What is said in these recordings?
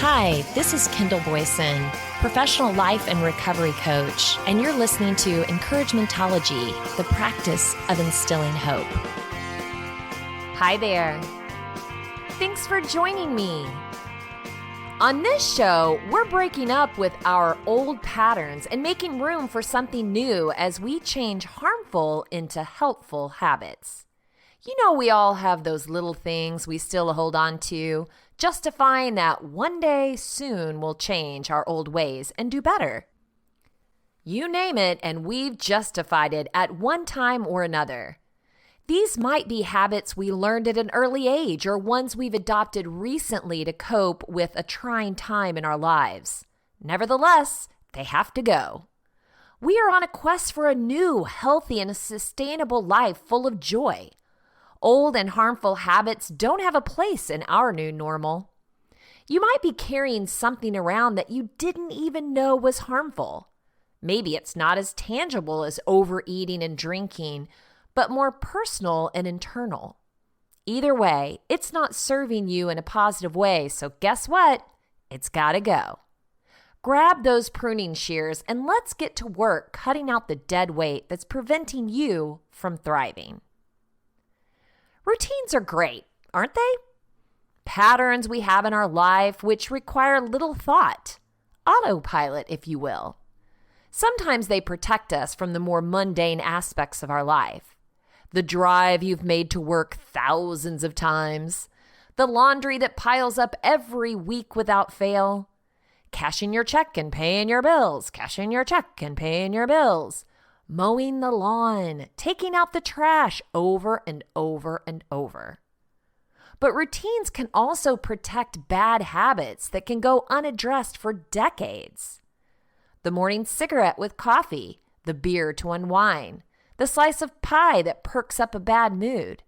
Hi, this is Kendall Boyson, professional life and recovery coach, and you're listening to Encouragementology, the practice of instilling hope. Hi there. Thanks for joining me. On this show, we're breaking up with our old patterns and making room for something new as we change harmful into helpful habits. You know, we all have those little things we still hold on to, justifying that one day soon we'll change our old ways and do better. You name it, and we've justified it at one time or another. These might be habits we learned at an early age or ones we've adopted recently to cope with a trying time in our lives. Nevertheless, they have to go. We are on a quest for a new, healthy, and a sustainable life full of joy. Old and harmful habits don't have a place in our new normal. You might be carrying something around that you didn't even know was harmful. Maybe it's not as tangible as overeating and drinking, but more personal and internal. Either way, it's not serving you in a positive way, so guess what? It's gotta go. Grab those pruning shears and let's get to work cutting out the dead weight that's preventing you from thriving. Routines are great, aren't they? Patterns we have in our life which require little thought, autopilot, if you will. Sometimes they protect us from the more mundane aspects of our life. The drive you've made to work thousands of times, the laundry that piles up every week without fail, cashing your check and paying your bills, cashing your check and paying your bills, mowing the lawn, taking out the trash over and over and over. But routines can also protect bad habits that can go unaddressed for decades. The morning cigarette with coffee, the beer to unwind, the slice of pie that perks up a bad mood,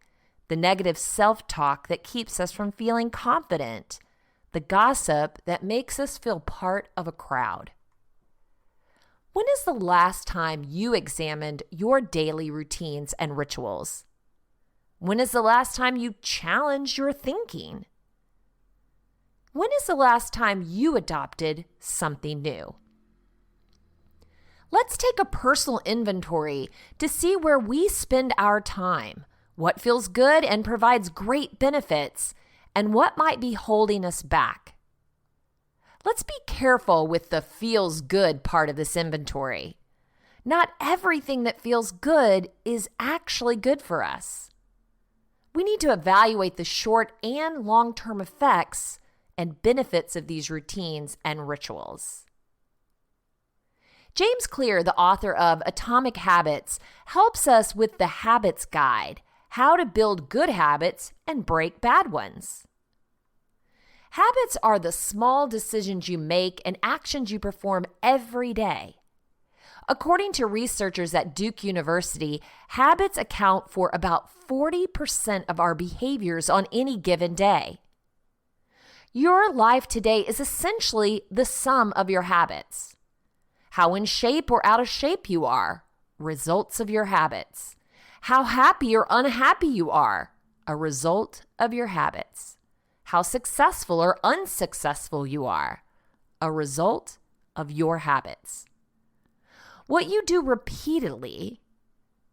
the negative self-talk that keeps us from feeling confident, the gossip that makes us feel part of a crowd. When is the last time you examined your daily routines and rituals? When is the last time you challenged your thinking? When is the last time you adopted something new? Let's take a personal inventory to see where we spend our time, what feels good and provides great benefits, and what might be holding us back. Let's be careful with the feels good part of this inventory. Not everything that feels good is actually good for us. We need to evaluate the short and long-term effects and benefits of these routines and rituals. James Clear, the author of Atomic Habits, helps us with the Habits Guide, how to build good habits and break bad ones. Habits are the small decisions you make and actions you perform every day. According to researchers at Duke University, habits account for about 40% of our behaviors on any given day. Your life today is essentially the sum of your habits. How in shape or out of shape you are, results of your habits. How happy or unhappy you are, a result of your habits. How successful or unsuccessful you are, a result of your habits. What you do repeatedly,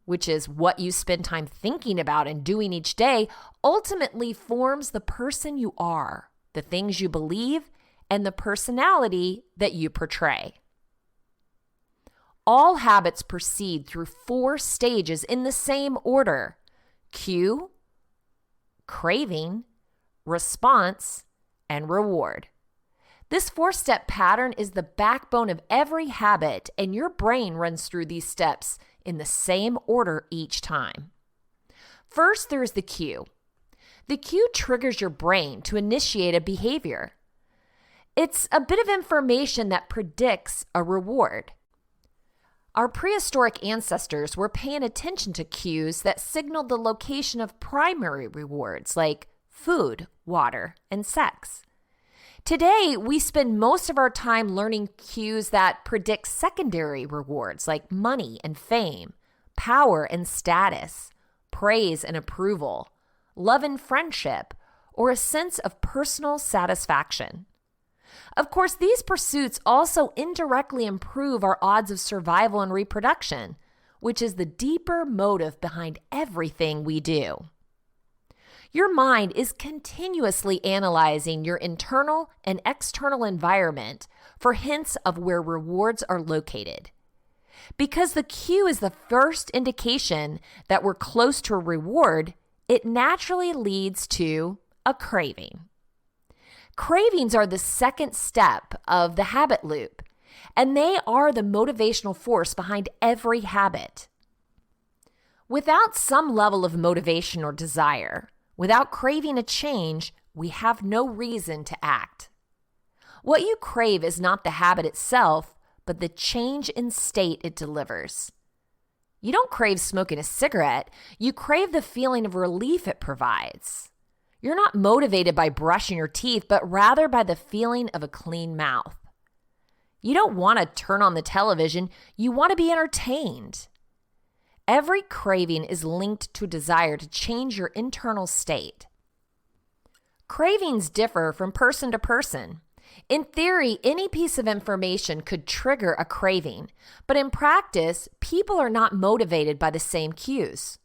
which is what you spend time thinking about and doing each day, ultimately forms the person you are, the things you believe, and the personality that you portray. All habits proceed through 4 stages in the same order: cue, craving, response, and reward. This 4-step pattern is the backbone of every habit, and your brain runs through these steps in the same order each time. First, there's the cue. The cue triggers your brain to initiate a behavior. It's a bit of information that predicts a reward. Our prehistoric ancestors were paying attention to cues that signaled the location of primary rewards like food, water, and sex. Today, we spend most of our time learning cues that predict secondary rewards like money and fame, power and status, praise and approval, love and friendship, or a sense of personal satisfaction. Of course, these pursuits also indirectly improve our odds of survival and reproduction, which is the deeper motive behind everything we do. Your mind is continuously analyzing your internal and external environment for hints of where rewards are located. Because the cue is the first indication that we're close to a reward, it naturally leads to a craving. Cravings are the second step of the habit loop, and they are the motivational force behind every habit. Without some level of motivation or desire, without craving a change, we have no reason to act. What you crave is not the habit itself, but the change in state it delivers. You don't crave smoking a cigarette, you crave the feeling of relief it provides. You're not motivated by brushing your teeth, but rather by the feeling of a clean mouth. You don't want to turn on the television, you want to be entertained. Every craving is linked to a desire to change your internal state. Cravings differ from person to person. In theory, any piece of information could trigger a craving, but in practice, people are not motivated by the same cues.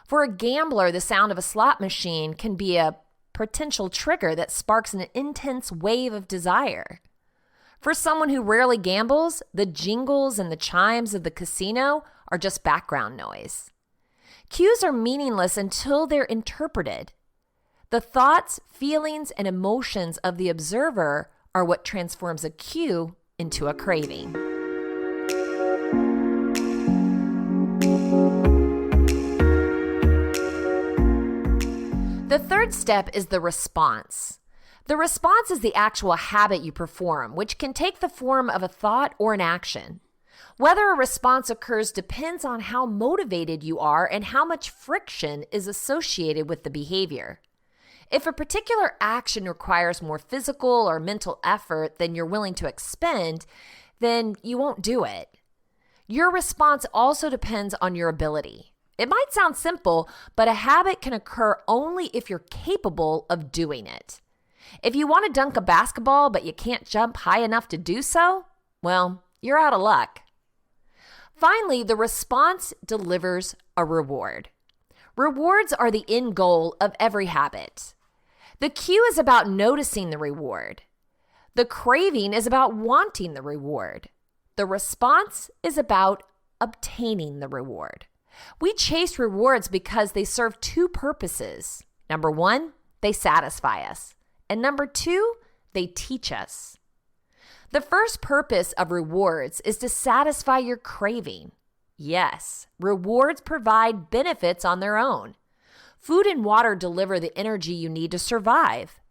For a gambler, the sound of a slot machine can be a potential trigger that sparks an intense wave of desire. For someone who rarely gambles, the jingles and the chimes of the casino are just background noise. Cues are meaningless until they're interpreted. The thoughts, feelings, and emotions of the observer are what transforms a cue into a craving. The third step is the response. The response is the actual habit you perform, which can take the form of a thought or an action. Whether a response occurs depends on how motivated you are and how much friction is associated with the behavior. If a particular action requires more physical or mental effort than you're willing to expend, then you won't do it. Your response also depends on your ability. It might sound simple, but a habit can occur only if you're capable of doing it. If you want to dunk a basketball but you can't jump high enough to do so, well, you're out of luck. Finally, the response delivers a reward. Rewards are the end goal of every habit. The cue is about noticing the reward. The craving is about wanting the reward. The response is about obtaining the reward. We chase rewards because they serve two purposes. Number one, they satisfy us. And number two, they teach us. The first purpose of rewards is to satisfy your craving. Yes, rewards provide benefits on their own. Food and water deliver the energy you need to survive.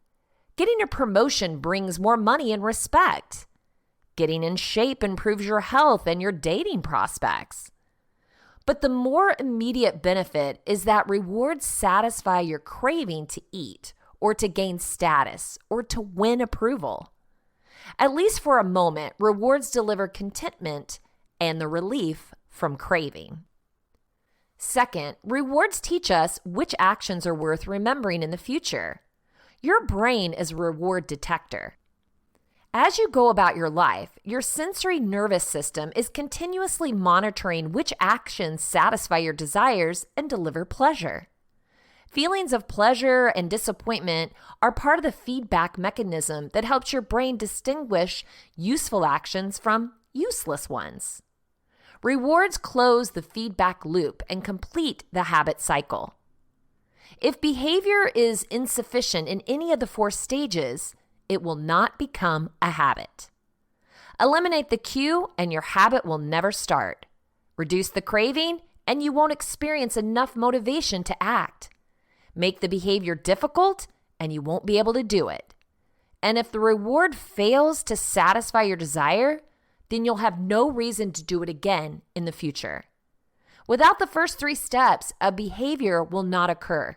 Getting a promotion brings more money and respect. Getting in shape improves your health and your dating prospects. But the more immediate benefit is that rewards satisfy your craving to eat or to gain status or to win approval. At least for a moment, rewards deliver contentment and the relief from craving. Second, rewards teach us which actions are worth remembering in the future. Your brain is a reward detector. As you go about your life, your sensory nervous system is continuously monitoring which actions satisfy your desires and deliver pleasure. Feelings of pleasure and disappointment are part of the feedback mechanism that helps your brain distinguish useful actions from useless ones. Rewards close the feedback loop and complete the habit cycle. If behavior is insufficient in any of the four stages, it will not become a habit. Eliminate the cue and your habit will never start. Reduce the craving and you won't experience enough motivation to act. Make the behavior difficult and you won't be able to do it. And if the reward fails to satisfy your desire, then you'll have no reason to do it again in the future. Without the first three steps, a behavior will not occur.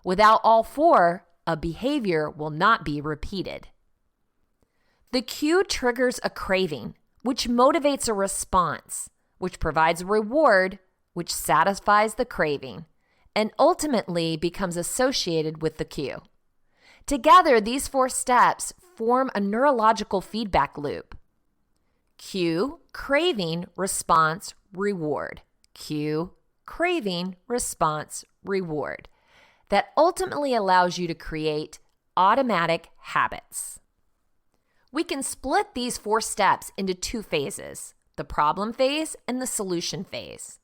Without all four, a behavior will not be repeated. The cue triggers a craving, which motivates a response, which provides a reward, which satisfies the craving, and ultimately becomes associated with the cue. Together, these 4 steps form a neurological feedback loop. Cue, craving, response, reward. Cue, craving, response, reward. That ultimately allows you to create automatic habits. We can split these 4 steps into 2 phases, the problem phase and the solution phase.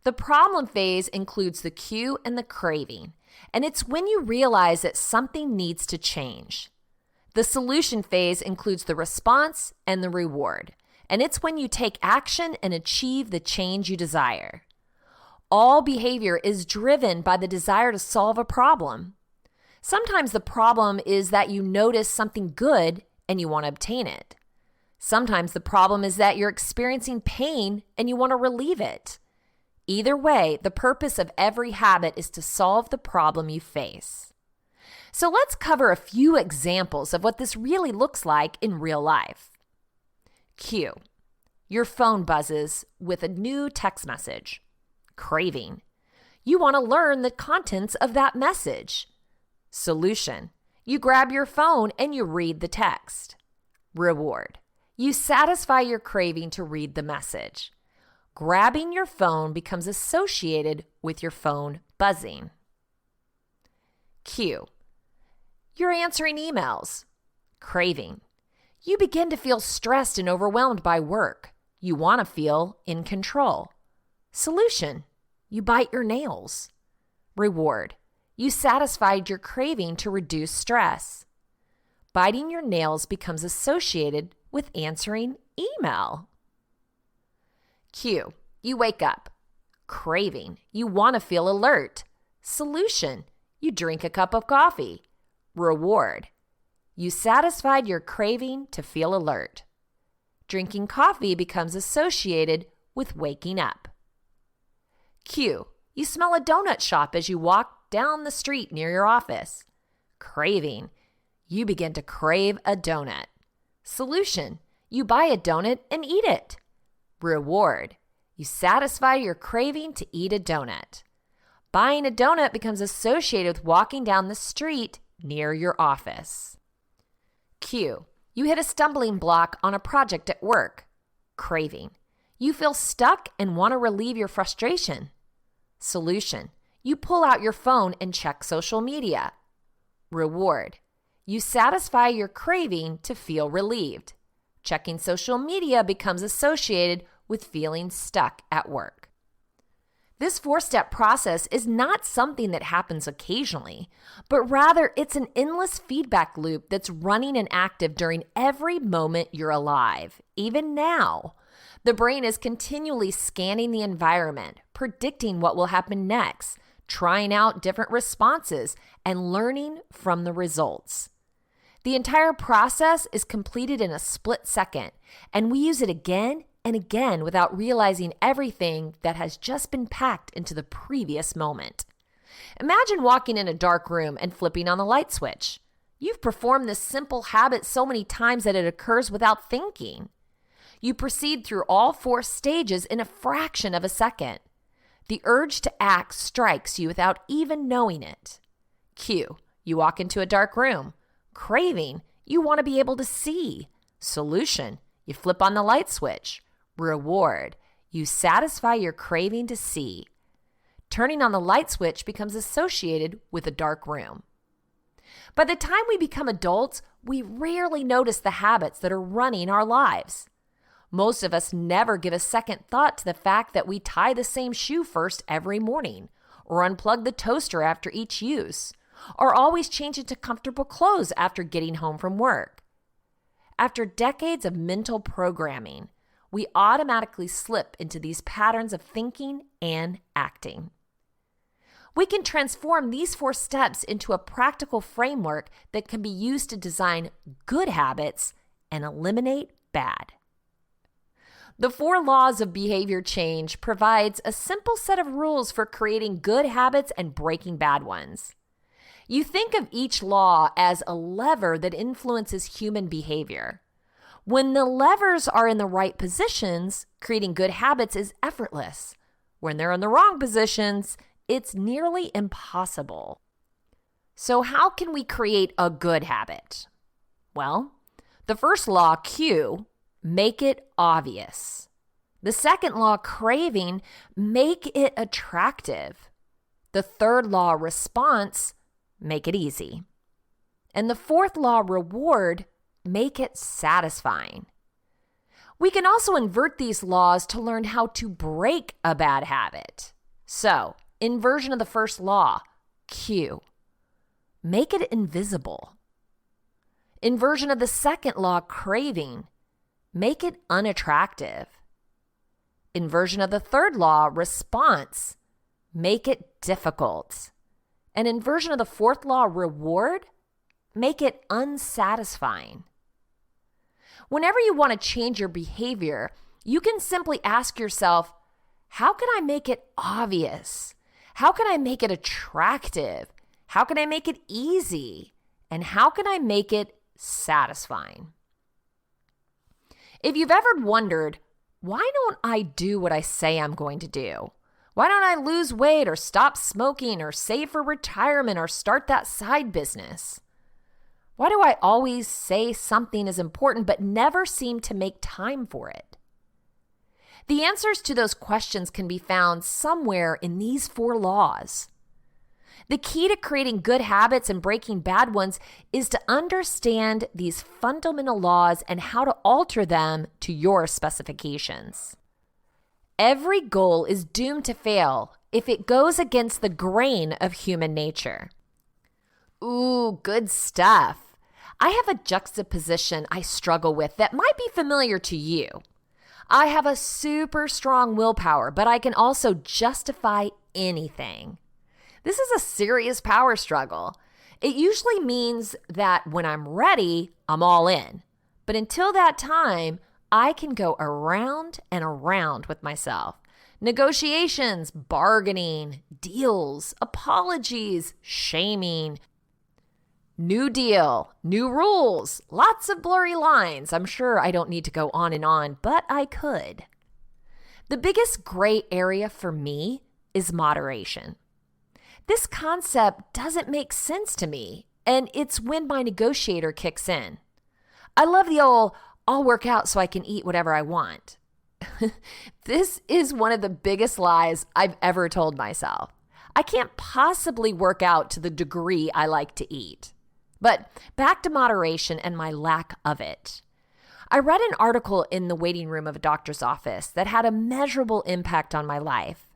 The problem phase includes the cue and the craving, and it's when you realize that something needs to change. The solution phase includes the response and the reward, and it's when you take action and achieve the change you desire. All behavior is driven by the desire to solve a problem. Sometimes the problem is that you notice something good and you want to obtain it. Sometimes the problem is that you're experiencing pain and you want to relieve it. Either way, the purpose of every habit is to solve the problem you face. So let's cover a few examples of what this really looks like in real life. Cue. Your phone buzzes with a new text message. Craving. You want to learn the contents of that message. Solution. You grab your phone and you read the text. Reward. You satisfy your craving to read the message. Grabbing your phone becomes associated with your phone buzzing. Cue. You're answering emails. Craving. You begin to feel stressed and overwhelmed by work. You want to feel in control. Solution. You bite your nails. Reward. You satisfied your craving to reduce stress. Biting your nails becomes associated with answering email. Cue. You wake up. Craving. You want to feel alert. Solution. You drink a cup of coffee. Reward. You satisfied your craving to feel alert. Drinking coffee becomes associated with waking up. Cue. You smell a donut shop as you walk down the street near your office. Craving. You begin to crave a donut. Solution. You buy a donut and eat it. Reward. You satisfy your craving to eat a donut. Buying a donut becomes associated with walking down the street near your office. Cue. You hit a stumbling block on a project at work. Craving. You feel stuck and want to relieve your frustration. Solution. You pull out your phone and check social media. Reward. You satisfy your craving to feel relieved. Checking social media becomes associated with feeling stuck at work. This 4-step process is not something that happens occasionally, but rather it's an endless feedback loop that's running and active during every moment you're alive, even now. The brain is continually scanning the environment, predicting what will happen next, trying out different responses, and learning from the results. The entire process is completed in a split second, and we use it again and again without realizing everything that has just been packed into the previous moment. Imagine walking in a dark room and flipping on the light switch. You've performed this simple habit so many times that it occurs without thinking. You proceed through all 4 stages in a fraction of a second. The urge to act strikes you without even knowing it. Cue. You walk into a dark room. Craving. You want to be able to see. Solution. You flip on the light switch. Reward. You satisfy your craving to see. Turning on the light switch becomes associated with a dark room. By the time we become adults, we rarely notice the habits that are running our lives. Most of us never give a second thought to the fact that we tie the same shoe first every morning, or unplug the toaster after each use, or always change into comfortable clothes after getting home from work. After decades of mental programming, we automatically slip into these patterns of thinking and acting. We can transform these 4 steps into a practical framework that can be used to design good habits and eliminate bad. The 4 laws of behavior change provides a simple set of rules for creating good habits and breaking bad ones. You think of each law as a lever that influences human behavior. When the levers are in the right positions, creating good habits is effortless. When they're in the wrong positions, it's nearly impossible. So how can we create a good habit? Well, the first law, Q, make it obvious. The second law, craving, make it attractive. The third law, response, make it easy. And the fourth law, reward, make it satisfying. We can also invert these laws to learn how to break a bad habit. So, inversion of the first law, Q, make it invisible. Inversion of the second law, craving, make it unattractive. Inversion of the third law, response, make it difficult. And inversion of the fourth law, reward, make it unsatisfying. Whenever you want to change your behavior, you can simply ask yourself, how can I make it obvious? How can I make it attractive? How can I make it easy? And how can I make it satisfying? If you've ever wondered, why don't I do what I say I'm going to do? Why don't I lose weight or stop smoking or save for retirement or start that side business? Why do I always say something is important but never seem to make time for it? The answers to those questions can be found somewhere in these 4 laws. The key to creating good habits and breaking bad ones is to understand these fundamental laws and how to alter them to your specifications. Every goal is doomed to fail if it goes against the grain of human nature. Ooh, good stuff. I have a juxtaposition I struggle with that might be familiar to you. I have a super strong willpower, but I can also justify anything. This is a serious power struggle. It usually means that when I'm ready, I'm all in. But until that time, I can go around and around with myself. Negotiations, bargaining, deals, apologies, shaming, new deal, new rules, lots of blurry lines. I'm sure I don't need to go on and on, but I could. The biggest gray area for me is moderation. This concept doesn't make sense to me, and it's when my negotiator kicks in. I love the old, I'll work out so I can eat whatever I want. This is one of the biggest lies I've ever told myself. I can't possibly work out to the degree I like to eat. But back to moderation and my lack of it. I read an article in the waiting room of a doctor's office that had a measurable impact on my life.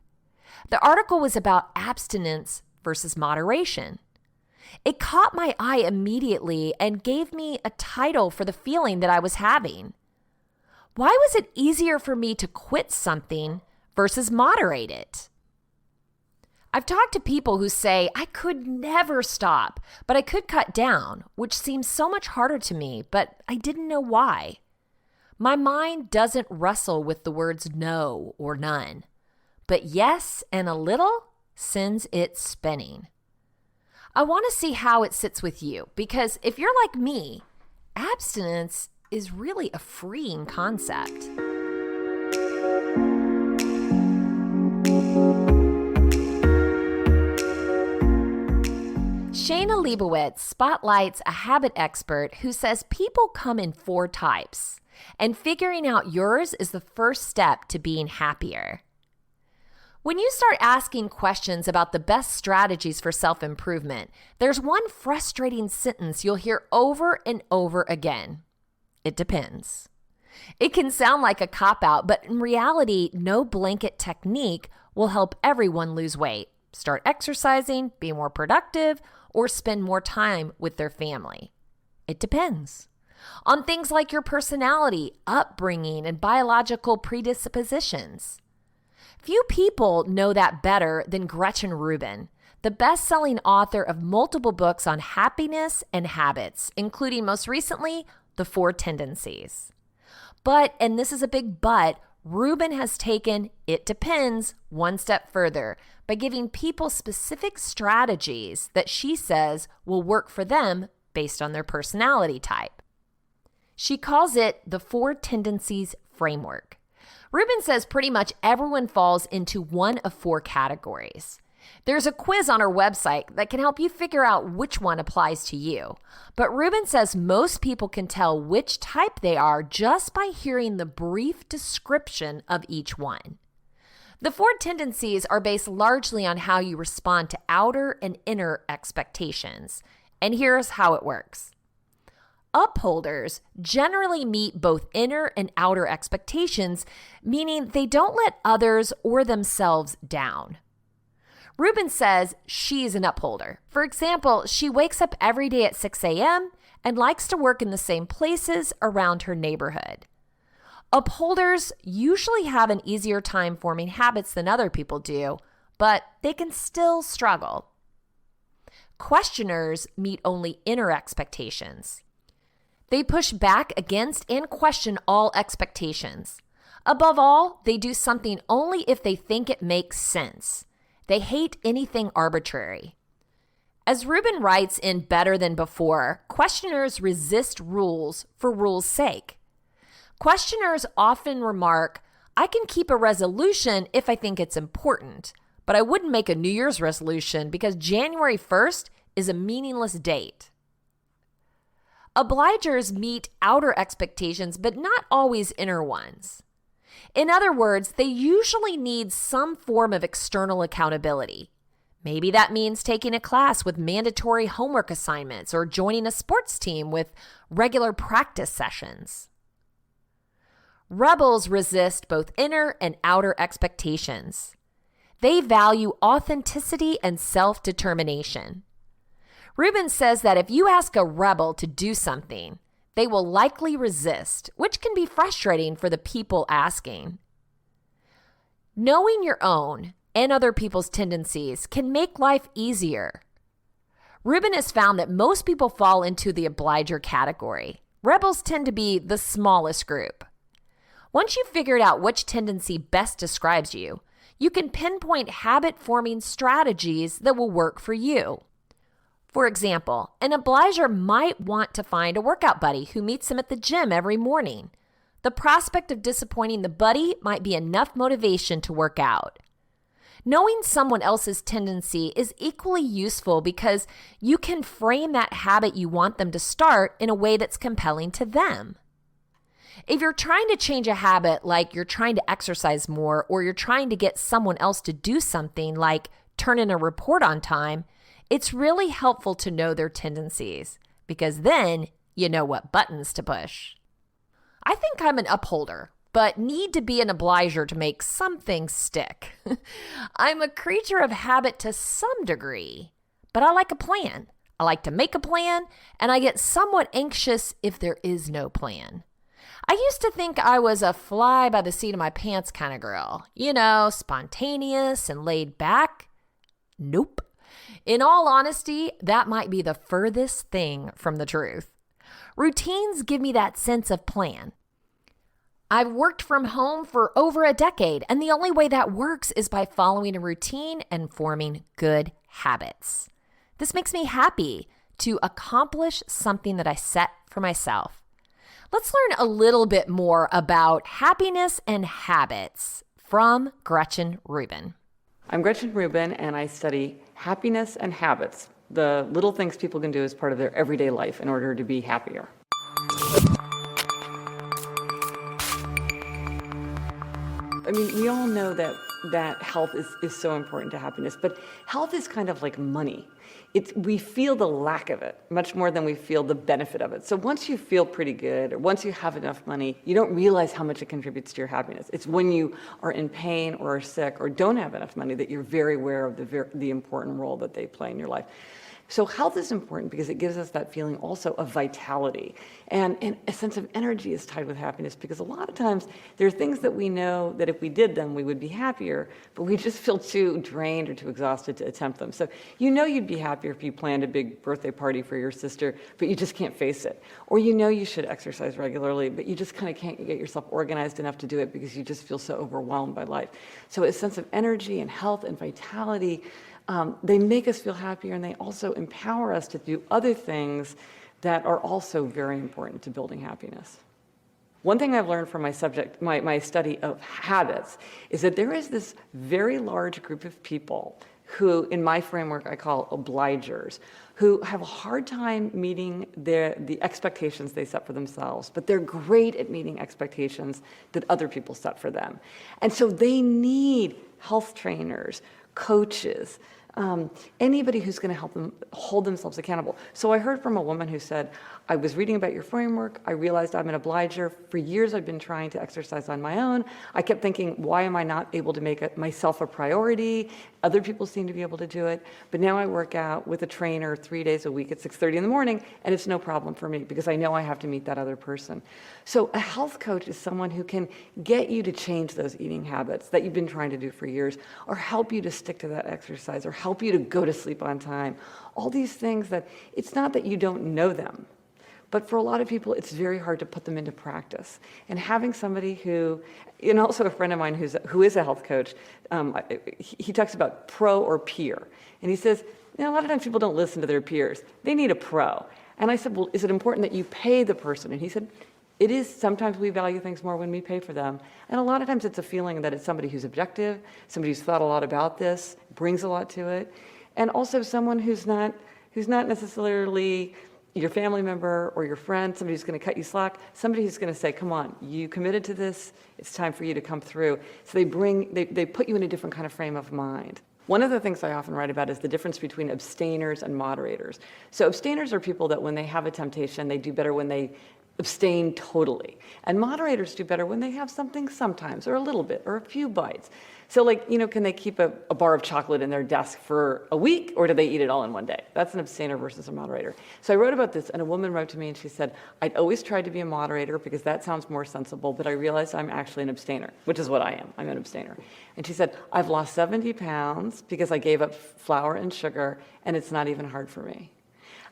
The article was about abstinence versus moderation. It caught my eye immediately and gave me a title for the feeling that I was having. Why was it easier for me to quit something versus moderate it? I've talked to people who say, I could never stop, but I could cut down, which seems so much harder to me, but I didn't know why. My mind doesn't wrestle with the words no or none, but yes and a little sends it spinning. I want to see how it sits with you, because if you're like me, abstinence is really a freeing concept. Shana Leibowitz spotlights a habit expert who says people come in 4 types, and figuring out yours is the first step to being happier. When you start asking questions about the best strategies for self-improvement, there's one frustrating sentence you'll hear over and over again. It depends. It can sound like a cop-out, but in reality, no blanket technique will help everyone lose weight, start exercising, be more productive, or spend more time with their family. It depends on things like your personality, upbringing, and biological predispositions. Few people know that better than Gretchen Rubin, the best-selling author of multiple books on happiness and habits, including most recently, The 4 Tendencies. But, and this is a big but, Rubin has taken "it depends" one step further by giving people specific strategies that she says will work for them based on their personality type. She calls it the 4 Tendencies Framework. Rubin says pretty much everyone falls into one of 4 categories. There's a quiz on our website that can help you figure out which one applies to you. But Ruben says most people can tell which type they are just by hearing the brief description of each one. The 4 tendencies are based largely on how you respond to outer and inner expectations. And here's how it works. Upholders generally meet both inner and outer expectations, meaning they don't let others or themselves down. Ruben says she's an upholder. For example, she wakes up every day at 6 a.m. and likes to work in the same places around her neighborhood. Upholders usually have an easier time forming habits than other people do, but they can still struggle. Questioners meet only inner expectations. They push back against and question all expectations. Above all, they do something only if they think it makes sense. They hate anything arbitrary. As Ruben writes in Better Than Before, questioners resist rules for rules' sake. Questioners often remark, I can keep a resolution if I think it's important, but I wouldn't make a New Year's resolution because January 1st is a meaningless date. Obligers meet outer expectations, but not always inner ones. In other words, they usually need some form of external accountability. Maybe that means taking a class with mandatory homework assignments or joining a sports team with regular practice sessions. Rebels resist both inner and outer expectations. They value authenticity and self-determination. Ruben says that if you ask a rebel to do something, they will likely resist, which can be frustrating for the people asking. Knowing your own and other people's tendencies can make life easier. Ruben has found that most people fall into the obliger category. Rebels tend to be the smallest group. Once you've figured out which tendency best describes you, you can pinpoint habit-forming strategies that will work for you. For example, an obliger might want to find a workout buddy who meets him at the gym every morning. The prospect of disappointing the buddy might be enough motivation to work out. Knowing someone else's tendency is equally useful because you can frame that habit you want them to start in a way that's compelling to them. If you're trying to change a habit like you're trying to exercise more or you're trying to get someone else to do something like turn in a report on time, it's really helpful to know their tendencies because then you know what buttons to push. I think I'm an upholder, but need to be an obliger to make something stick. I'm a creature of habit to some degree, but I like a plan. I like to make a plan, and I get somewhat anxious if there is no plan. I used to think I was a fly by the seat of my pants kind of girl. Spontaneous and laid back. Nope. In all honesty, that might be the furthest thing from the truth. Routines give me that sense of plan. I've worked from home for over a decade, and the only way that works is by following a routine and forming good habits. This makes me happy to accomplish something that I set for myself. Let's learn a little bit more about happiness and habits from Gretchen Rubin. I'm Gretchen Rubin, and I study happiness and habits, the little things people can do as part of their everyday life in order to be happier. We all know that health is so important to happiness, but health is kind of like money. We feel the lack of it much more than we feel the benefit of it. So once you feel pretty good, or once you have enough money, you don't realize how much it contributes to your happiness. It's when you are in pain or are sick or don't have enough money that you're very aware of the important role that they play in your life. So health is important because it gives us that feeling also of vitality. And a sense of energy is tied with happiness because a lot of times there are things that we know that if we did them, we would be happier, but we just feel too drained or too exhausted to attempt them. So you'd be happier if you planned a big birthday party for your sister, but you just can't face it. Or you should exercise regularly, but you just kind of can't get yourself organized enough to do it because you just feel so overwhelmed by life. So a sense of energy and health and vitality, they make us feel happier, and they also empower us to do other things that are also very important to building happiness. One thing I've learned from my study of habits is that there is this very large group of people who, in my framework, I call obligers, who have a hard time meeting the expectations they set for themselves, but they're great at meeting expectations that other people set for them. And so they need health trainers, coaches, anybody who's going to help them hold themselves accountable. So I heard from a woman who said, I was reading about your framework. I realized I'm an obliger. For years, I've been trying to exercise on my own. I kept thinking, why am I not able to make myself a priority? Other people seem to be able to do it. But now I work out with a trainer 3 days a week at 6:30 in the morning, and it's no problem for me because I know I have to meet that other person. So a health coach is someone who can get you to change those eating habits that you've been trying to do for years, or help you to stick to that exercise, or help you to go to sleep on time. All these things that it's not that you don't know them, but for a lot of people, it's very hard to put them into practice. And having somebody who, and also a friend of mine who is a health coach, he talks about pro or peer. And he says, a lot of times people don't listen to their peers. They need a pro. And I said, well, is it important that you pay the person? And he said, it is. Sometimes we value things more when we pay for them. And a lot of times it's a feeling that it's somebody who's objective, somebody who's thought a lot about this, brings a lot to it. And also someone who's not necessarily your family member or your friend, somebody who's going to cut you slack, somebody who's going to say, come on, you committed to this, it's time for you to come through. So they put you in a different kind of frame of mind. One of the things I often write about is the difference between abstainers and moderators. So abstainers are people that when they have a temptation, they do better when they abstain totally. And moderators do better when they have something sometimes, or a little bit, or a few bites. So can they keep a bar of chocolate in their desk for a week, or do they eat it all in one day? That's an abstainer versus a moderator. So I wrote about this, and a woman wrote to me and she said, I'd always tried to be a moderator because that sounds more sensible, but I realized I'm actually an abstainer, which is what I am. I'm an abstainer. And she said, I've lost 70 pounds because I gave up flour and sugar, and it's not even hard for me.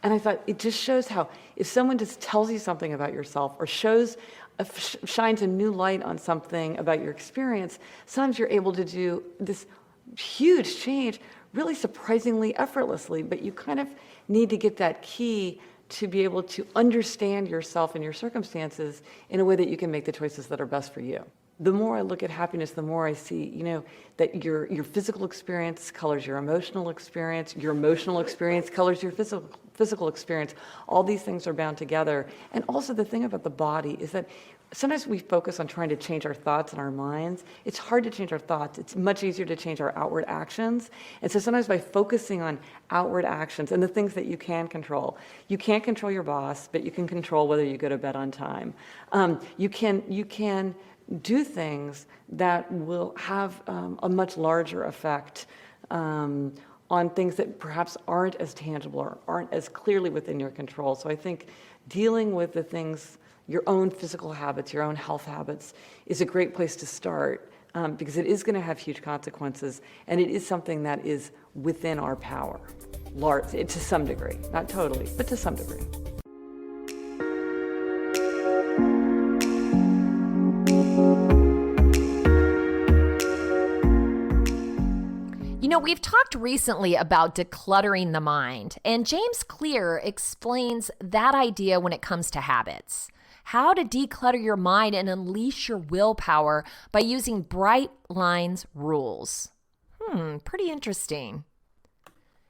And I thought, it just shows how if someone just tells you something about yourself or shines a new light on something about your experience, sometimes you're able to do this huge change really surprisingly effortlessly, but you kind of need to get that key to be able to understand yourself and your circumstances in a way that you can make the choices that are best for you. The more I look at happiness, the more I see, that your physical experience colors your emotional experience colors your physical experience. All these things are bound together. And also the thing about the body is that sometimes we focus on trying to change our thoughts and our minds. It's hard to change our thoughts. It's much easier to change our outward actions. And so sometimes by focusing on outward actions and the things that you can can't control your boss, but you can control whether you go to bed on time. You can do things that will have a much larger effect on things that perhaps aren't as tangible or aren't as clearly within your control. So I think dealing with the things, your own physical habits, your own health habits, is a great place to start because it is going to have huge consequences, and it is something that is within our power, to some degree, not totally, but to some degree. We've talked recently about decluttering the mind, and James Clear explains that idea when it comes to habits. How to declutter your mind and unleash your willpower by using bright lines rules. Pretty interesting.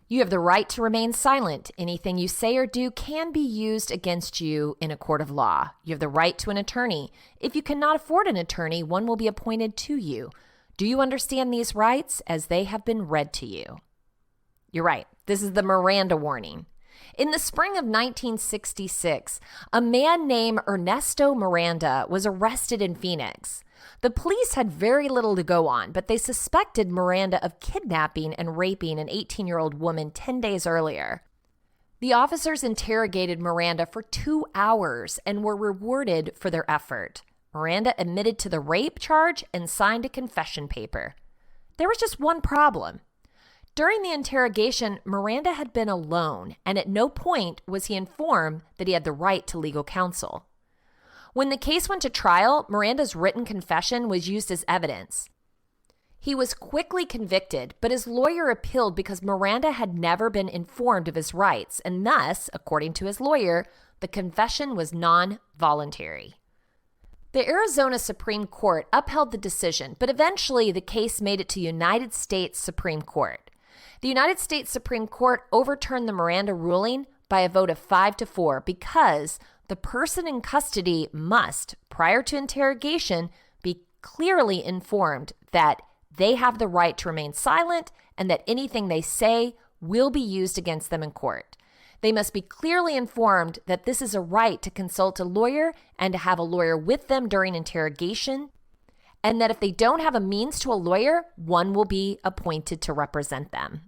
You have the right to remain silent. Anything you say or do can be used against you in a court of law. You have the right to an attorney. If you cannot afford an attorney, one will be appointed to you. Do you understand these rights as they have been read to you? You're right. This is the Miranda warning. In the spring of 1966, a man named Ernesto Miranda was arrested in Phoenix. The police had very little to go on, but they suspected Miranda of kidnapping and raping an 18-year-old woman 10 days earlier. The officers interrogated Miranda for 2 hours and were rewarded for their effort. Miranda admitted to the rape charge and signed a confession paper. There was just one problem. During the interrogation, Miranda had been alone, and at no point was he informed that he had the right to legal counsel. When the case went to trial, Miranda's written confession was used as evidence. He was quickly convicted, but his lawyer appealed because Miranda had never been informed of his rights, and thus, according to his lawyer, the confession was non-voluntary. The Arizona Supreme Court upheld the decision, but eventually the case made it to United States Supreme Court. The United States Supreme Court overturned the Miranda ruling by a vote of 5-4 because the person in custody must, prior to interrogation, be clearly informed that they have the right to remain silent and that anything they say will be used against them in court. They must be clearly informed that this is a right to consult a lawyer and to have a lawyer with them during interrogation, and that if they don't have a means to a lawyer, one will be appointed to represent them.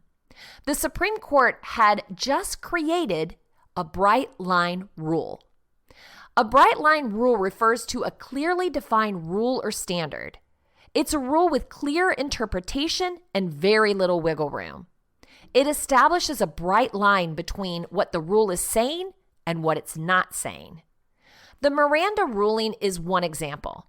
The Supreme Court had just created a bright line rule. A bright line rule refers to a clearly defined rule or standard. It's a rule with clear interpretation and very little wiggle room. It establishes a bright line between what the rule is saying and what it's not saying. The Miranda ruling is one example.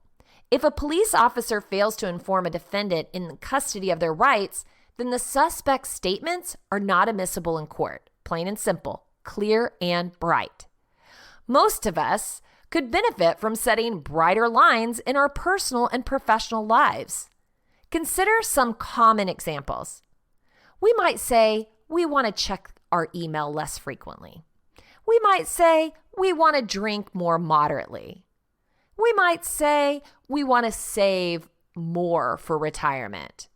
If a police officer fails to inform a defendant in custody of their rights, then the suspect's statements are not admissible in court. Plain and simple, clear and bright. Most of us could benefit from setting brighter lines in our personal and professional lives. Consider some common examples. We might say we want to check our email less frequently. We might say we want to drink more moderately. We might say we want to save more for retirement.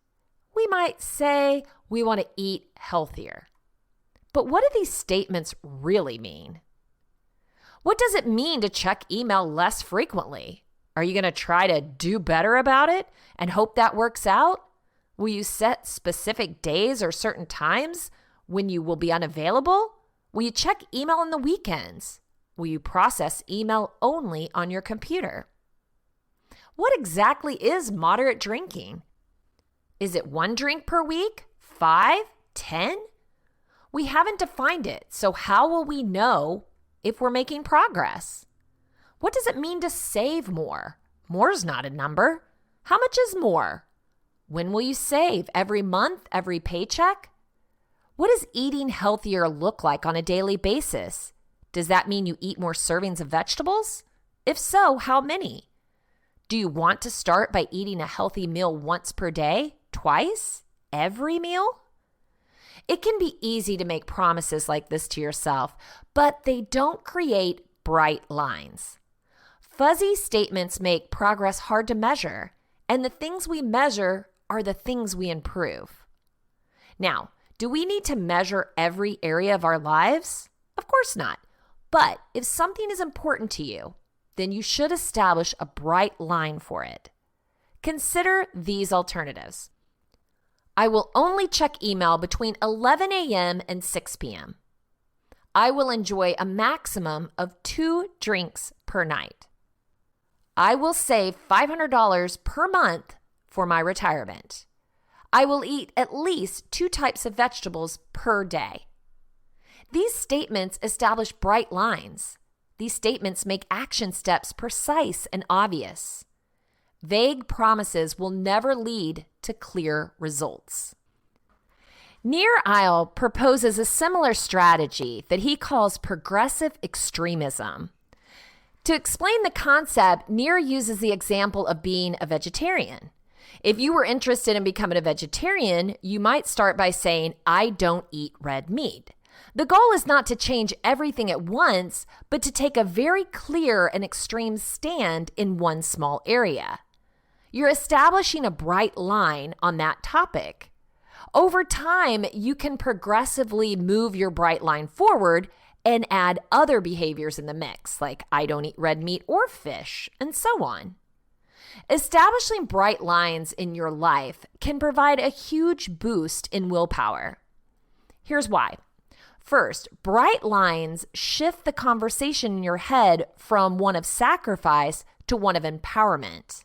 We might say we want to eat healthier. But what do these statements really mean? What does it mean to check email less frequently? Are you going to try to do better about it and hope that works out? Will you set specific days or certain times when you will be unavailable? Will you check email on the weekends? Will you process email only on your computer? What exactly is moderate drinking? Is it 1 drink per week? 5? 10? We haven't defined it, so how will we know if we're making progress? What does it mean to save more? More is not a number. How much is more? When will you save? Every month? Every paycheck? What does eating healthier look like on a daily basis? Does that mean you eat more servings of vegetables? If so, how many? Do you want to start by eating a healthy meal once per day? Twice? Every meal? It can be easy to make promises like this to yourself, but they don't create bright lines. Fuzzy statements make progress hard to measure, and the things we measure are the things we improve. Now, do we need to measure every area of our lives? Of course not. But if something is important to you, then you should establish a bright line for it. Consider these alternatives. I will only check email between 11 a.m. and 6 p.m. I will enjoy a maximum of 2 drinks per night. I will save $500 per month for my retirement. I will eat at least 2 types of vegetables per day. These statements establish bright lines. These statements make action steps precise and obvious. Vague promises will never lead to clear results. Nir Eyal proposes a similar strategy that he calls progressive extremism. To explain the concept, Nir uses the example of being a vegetarian. If you were interested in becoming a vegetarian, you might start by saying, I don't eat red meat. The goal is not to change everything at once, but to take a very clear and extreme stand in one small area. You're establishing a bright line on that topic. Over time, you can progressively move your bright line forward and add other behaviors in the mix, like I don't eat red meat or fish, and so on. Establishing bright lines in your life can provide a huge boost in willpower. Here's why. First, bright lines shift the conversation in your head from one of sacrifice to one of empowerment.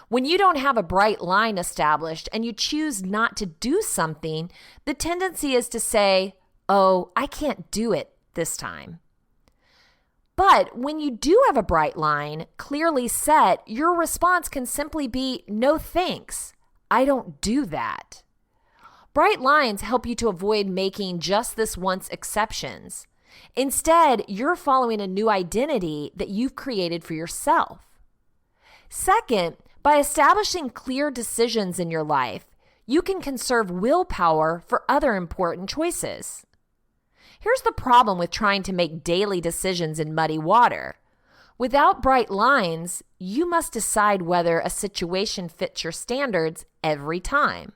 When you don't have a bright line established and you choose not to do something, the tendency is to say, oh, I can't do it this time. But when you do have a bright line clearly set, your response can simply be, no thanks, I don't do that. Bright lines help you to avoid making just this once exceptions. Instead, you're following a new identity that you've created for yourself. Second, by establishing clear decisions in your life, you can conserve willpower for other important choices. Here's the problem with trying to make daily decisions in muddy water. Without bright lines, you must decide whether a situation fits your standards every time.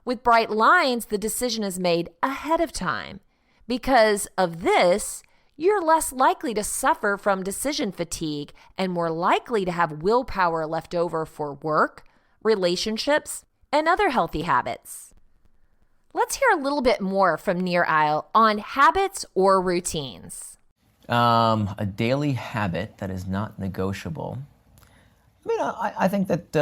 With bright lines, the decision is made ahead of time. Because of this, you're less likely to suffer from decision fatigue and more likely to have willpower left over for work, relationships, and other healthy habits. Let's hear a little bit more from Nir Eyal on habits or routines. A daily habit that is not negotiable. I think that,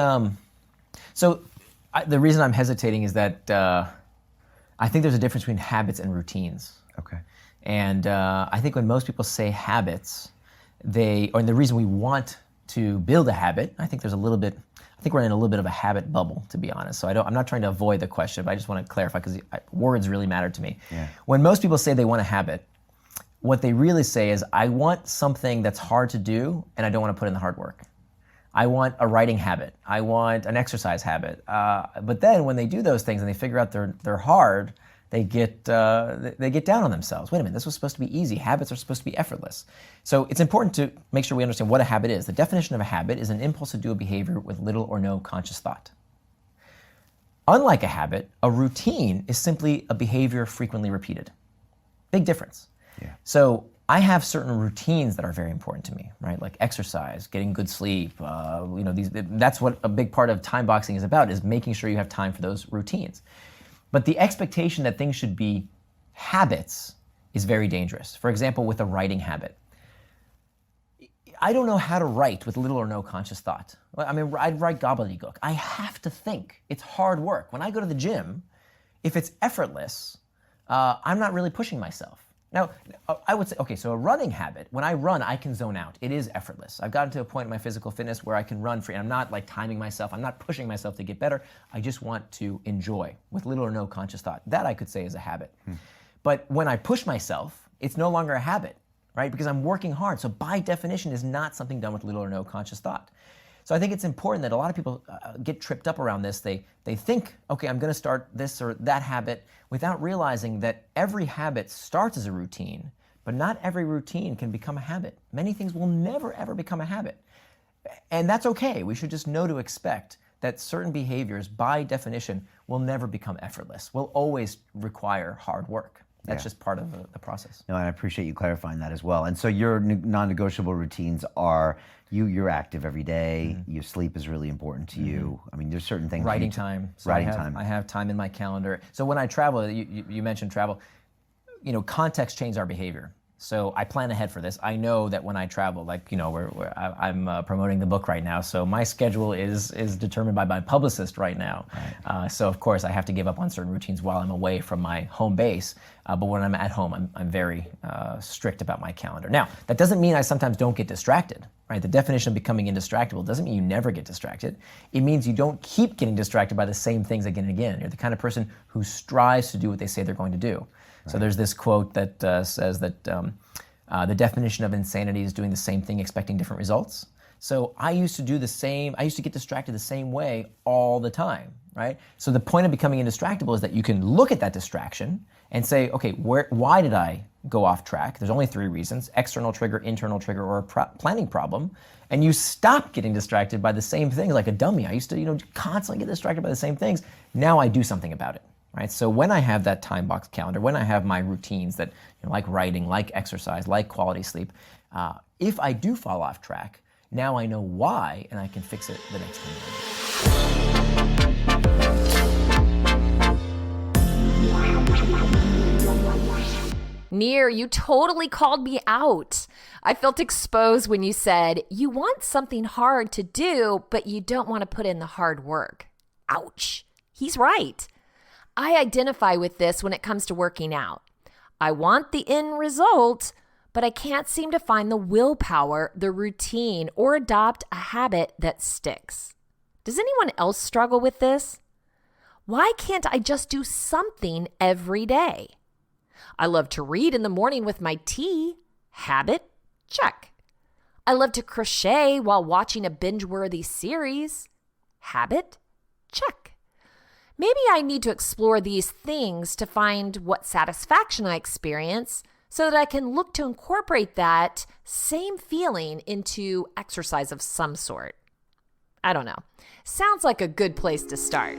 the reason I'm hesitating is that I think there's a difference between habits and routines. Okay. And I think when most people say habits, and the reason we want to build a habit, I think we're in a little bit of a habit bubble, to be honest. So I'm not trying to avoid the question, but I just want to clarify because words really matter to me. Yeah. When most people say they want a habit, what they really say is, I want something that's hard to do and I don't want to put in the hard work. I want a writing habit. I want an exercise habit. But then when they do those things and they figure out they're hard, they get down on themselves. Wait a minute, this was supposed to be easy. Habits are supposed to be effortless. So it's important to make sure we understand what a habit is. The definition of a habit is an impulse to do a behavior with little or no conscious thought. Unlike a habit, a routine is simply a behavior frequently repeated. Big difference. Yeah. So I have certain routines that are very important to me, right? Like exercise, getting good sleep. That's what a big part of time boxing is about, is making sure you have time for those routines. But the expectation that things should be habits is very dangerous. For example, with a writing habit. I don't know how to write with little or no conscious thought. I'd write gobbledygook. I have to think. It's hard work. When I go to the gym, if it's effortless, I'm not really pushing myself. Now, I would say, okay, so a running habit, when I run, I can zone out. It is effortless. I've gotten to a point in my physical fitness where I can run free, and I'm not like timing myself. I'm not pushing myself to get better. I just want to enjoy with little or no conscious thought. That I could say is a habit. But when I push myself, it's no longer a habit, right? Because I'm working hard. So by definition, is not something done with little or no conscious thought. So I think it's important that a lot of people get tripped up around this. They think, okay, I'm going to start this or that habit, without realizing that every habit starts as a routine, but not every routine can become a habit. Many things will never, ever become a habit. And that's okay. We should just know to expect that certain behaviors, by definition, will never become effortless, will always require hard work. That's just part of the process. No, and I appreciate you clarifying that as well. And so your non-negotiable routines are, you're active every day, your sleep is really important to you. I mean, there's certain things. Writing time. So I have time in my calendar. So when I travel, you mentioned travel, context changes our behavior. So I plan ahead for this. I know that when I travel, I'm promoting the book right now, so my schedule is determined by my publicist right now. Right. So of course I have to give up on certain routines while I'm away from my home base. But when I'm at home, I'm very strict about my calendar. Now, that doesn't mean I sometimes don't get distracted, right? The definition of becoming indistractable doesn't mean you never get distracted. It means you don't keep getting distracted by the same things again and again. You're the kind of person who strives to do what they say they're going to do. So there's this quote that says that the definition of insanity is doing the same thing expecting different results. So I used to get distracted the same way all the time, right? So the point of becoming indistractable is that you can look at that distraction and say, okay, why did I go off track? There's only 3 reasons: external trigger, internal trigger, or a planning problem. And you stop getting distracted by the same things like a dummy. I used to, constantly get distracted by the same things. Now I do something about it. Right? So when I have that time box calendar, when I have my routines that, like writing, like exercise, like quality sleep, if I do fall off track, now I know why, and I can fix it the next time. Nir, you totally called me out. I felt exposed when you said you want something hard to do, but you don't want to put in the hard work. Ouch. He's right. I identify with this when it comes to working out. I want the end result, but I can't seem to find the willpower, the routine, or adopt a habit that sticks. Does anyone else struggle with this? Why can't I just do something every day? I love to read in the morning with my tea. Habit? Check. I love to crochet while watching a binge-worthy series. Habit? Check. Maybe I need to explore these things to find what satisfaction I experience so that I can look to incorporate that same feeling into exercise of some sort. I don't know. Sounds like a good place to start.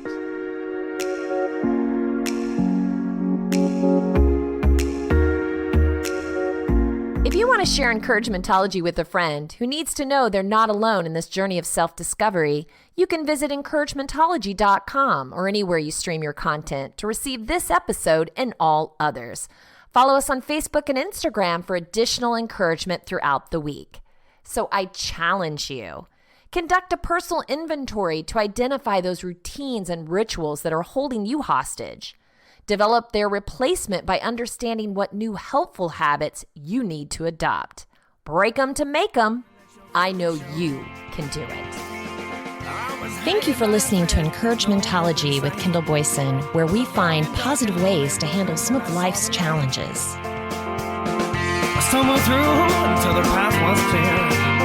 If you want to share encouragementology with a friend who needs to know they're not alone in this journey of self-discovery, you can visit encouragementology.com or anywhere you stream your content to receive this episode and all others. Follow us on Facebook and Instagram for additional encouragement throughout the week. So I challenge you. Conduct a personal inventory to identify those routines and rituals that are holding you hostage. Develop their replacement by understanding what new helpful habits you need to adopt. Break them to make them. I know you can do it. Thank you for listening to Encouragementology with Kendall Boyson, where we find positive ways to handle some of life's challenges. I stumbled through until the path was clear.